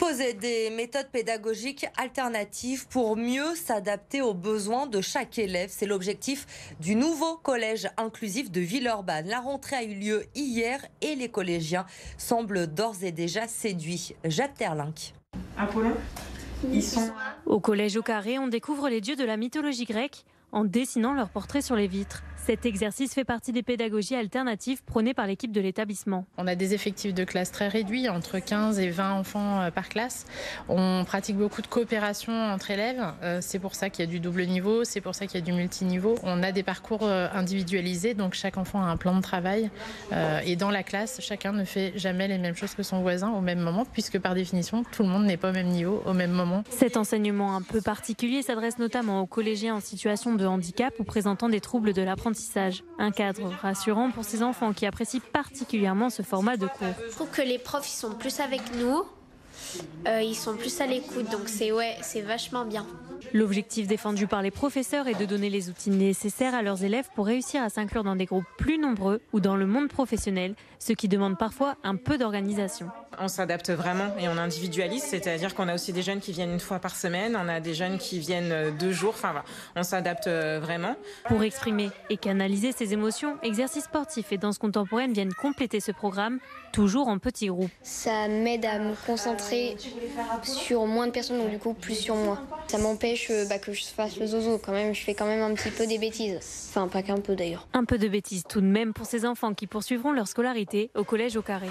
Proposer des méthodes pédagogiques alternatives pour mieux s'adapter aux besoins de chaque élève. C'est l'objectif du nouveau collège inclusif de Villeurbanne. La rentrée a eu lieu hier et les collégiens semblent d'ores et déjà séduits. Jade Terlinck. Apollon, ils sont... Au collège au Carré, on découvre les dieux de la mythologie grecque en dessinant leurs portraits sur les vitres. Cet exercice fait partie des pédagogies alternatives prônées par l'équipe de l'établissement. On a des effectifs de classe très réduits, entre 15 et 20 enfants par classe. On pratique beaucoup de coopération entre élèves. C'est pour ça qu'il y a du double niveau, c'est pour ça qu'il y a du multiniveau. On a des parcours individualisés, donc chaque enfant a un plan de travail. Et dans la classe, chacun ne fait jamais les mêmes choses que son voisin au même moment, puisque par définition, tout le monde n'est pas au même niveau au même moment. Cet enseignement un peu particulier s'adresse notamment aux collégiens en situation de handicap ou présentant des troubles de l'apprentissage. Un cadre rassurant pour ces enfants qui apprécient particulièrement ce format de cours. Je trouve que les profs ils sont plus avec nous, ils sont plus à l'écoute, donc c'est vachement bien. L'objectif défendu par les professeurs est de donner les outils nécessaires à leurs élèves pour réussir à s'inclure dans des groupes plus nombreux ou dans le monde professionnel, ce qui demande parfois un peu d'organisation. On s'adapte vraiment et on individualise, c'est-à-dire qu'on a aussi des jeunes qui viennent une fois par semaine, on a des jeunes qui viennent 2 jours, enfin voilà, on s'adapte vraiment. Pour exprimer et canaliser ses émotions, exercices sportifs et danse contemporaine viennent compléter ce programme, toujours en petits groupes. Ça m'aide à me concentrer sur moins de personnes, donc du coup plus sur moi. Ça m'empêche que je fasse le zozo quand même, je fais quand même un petit peu des bêtises. Enfin pas qu'un peu d'ailleurs. Un peu de bêtises tout de même pour ces enfants qui poursuivront leur scolarité au collège au Carré.